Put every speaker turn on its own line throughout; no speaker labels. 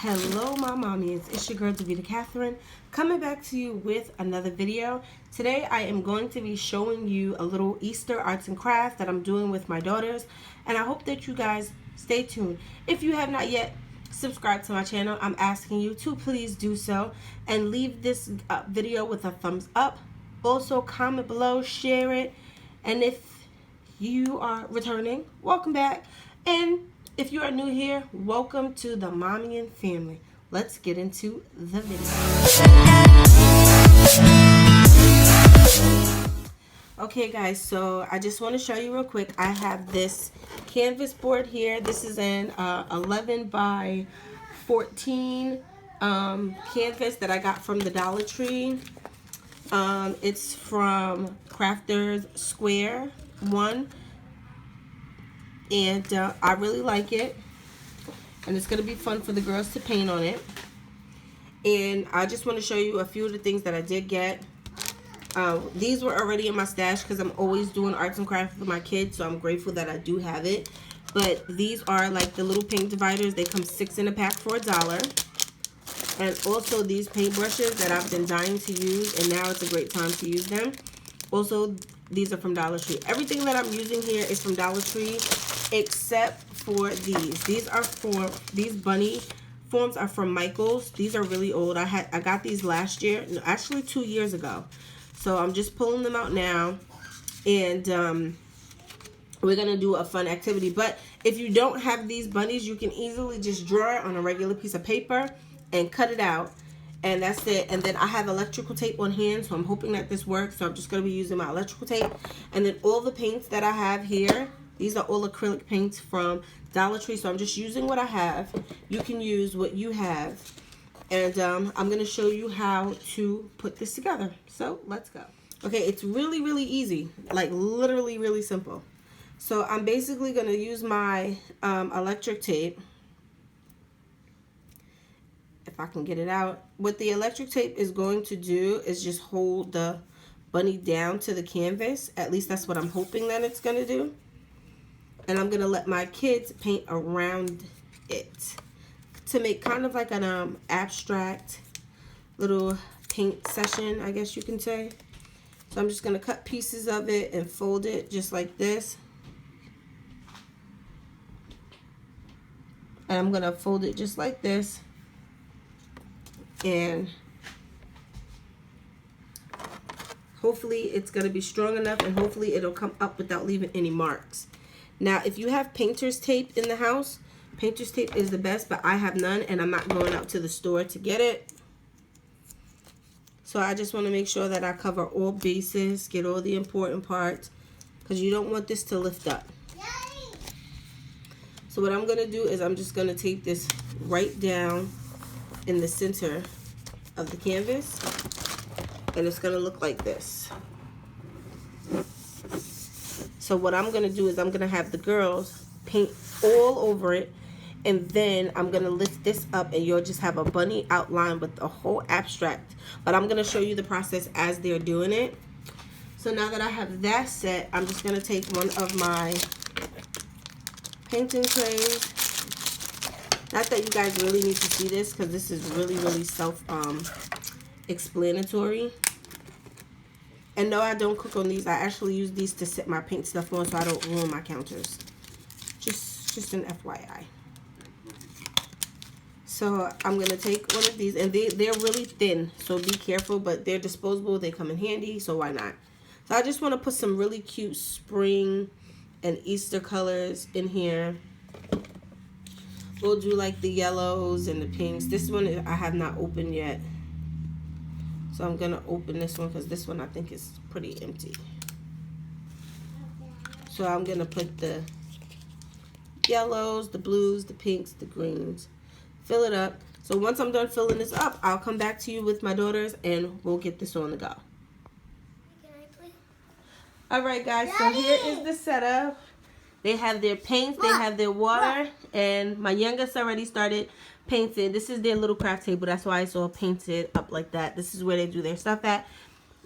Hello my mommies, it's your girl Davida Catherine coming back to you with another video. Today I am going to be showing you a little Easter arts and crafts that I'm doing with my daughters, and I hope that you guys stay tuned. If you have not yet subscribed to my channel, I'm asking you to please do so and leave this video with a thumbs up. Also comment below, share it, and if you are returning, welcome back. And if you are new here, welcome to the Mommian family. Let's get into the video. Okay guys, so I just want to show you real quick. I have this canvas board here. This is an 11 by 14 canvas that I got from the Dollar Tree. It's from Crafters Square 1. And I really like it, and it's going to be fun for the girls to paint on it. And I just want to show you a few of the things that I did get. These were already in my stash because I'm always doing arts and crafts with my kids, so I'm grateful that I do have it. But these are like the little paint dividers. They come 6 in a pack for $1. And also these paint brushes that I've been dying to use, and now it's a great time to use them. Also, these are from Dollar Tree. Everything that I'm using here is from Dollar Tree, except for these. These bunny forms are from Michael's. These are really old. I got these last year, no, actually 2 years ago. So I'm just pulling them out now, and we're gonna do a fun activity. But if you don't have these bunnies, you can easily just draw it on a regular piece of paper and cut it out. And that's it. And then I have electrical tape on hand, so I'm hoping that this works. So I'm just going to be using my electrical tape. And then all the paints that I have here, these are all acrylic paints from Dollar Tree. So I'm just using what I have. You can use what you have. And I'm going to show you how to put this together. So let's go. Okay, it's really, really easy. Like literally really simple. So I'm basically going to use my electric tape. If I can get it out. What the electric tape is going to do is just hold the bunny down to the canvas. At least that's what I'm hoping that it's going to do. And I'm going to let my kids paint around it to make kind of like an abstract little paint session, I guess you can say. So I'm just going to cut pieces of it and fold it just like this. And I'm going to fold it just like this. And hopefully it's going to be strong enough, and hopefully it'll come up without leaving any marks. Now, if you have painter's tape in the house, painter's tape is the best, but I have none, and I'm not going out to the store to get it. So I just want to make sure that I cover all bases, get all the important parts, because you don't want this to lift up. So what I'm going to do is I'm just going to tape this right down in the center of the canvas, and it's going to look like this. So what I'm going to do is I'm going to have the girls paint all over it, and then I'm going to lift this up, and you'll just have a bunny outline with the whole abstract. But I'm going to show you the process as they're doing it. So now that I have that set, I'm just going to take one of my painting trays. Not that you guys really need to see this, because this is really, really self-explanatory. And no, I don't cook on these. I actually use these to set my paint stuff on so I don't ruin my counters. Just an FYI. So I'm going to take one of these, and they're really thin, so be careful, but they're disposable. They come in handy, so why not? So I just want to put some really cute spring and Easter colors in here. We'll do like the yellows and the pinks. This one I have not opened yet. So I'm going to open this one because this one I think is pretty empty. So I'm going to put the yellows, the blues, the pinks, the greens. Fill it up. So once I'm done filling this up, I'll come back to you with my daughters and we'll get this on the go. Alright guys, so here is the setup. They have their paints, they have their water, and my youngest already started painting. This is their little craft table. That's why it's all painted up like that. This is where they do their stuff at.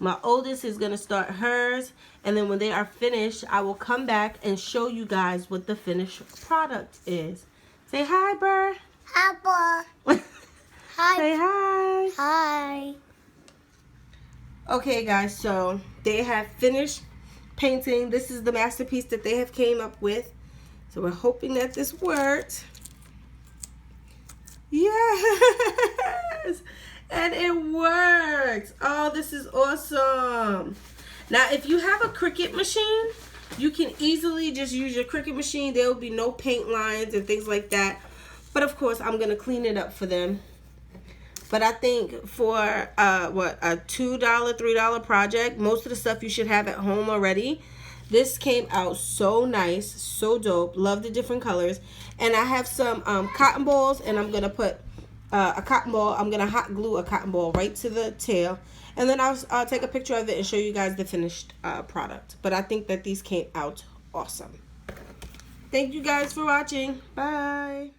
My oldest is going to start hers, and then when they are finished, I will come back and show you guys what the finished product is. Say hi, Burr.
Hi, Burr.
Okay guys, so they have finished painting. This is the masterpiece that they have came up with. So we're hoping that this worked. Yes! And it worked. Oh, this is awesome. Now, if you have a Cricut machine, you can easily just use your Cricut machine. There will be no paint lines and things like that. But of course, I'm going to clean it up for them. But I think for a $2, $3 project, most of the stuff you should have at home already. This came out so nice, so dope. Love the different colors. And I have some cotton balls, and I'm going to put a cotton ball. I'm going to hot glue a cotton ball right to the tail. And then I'll take a picture of it and show you guys the finished product. But I think that these came out awesome. Thank you guys for watching. Bye.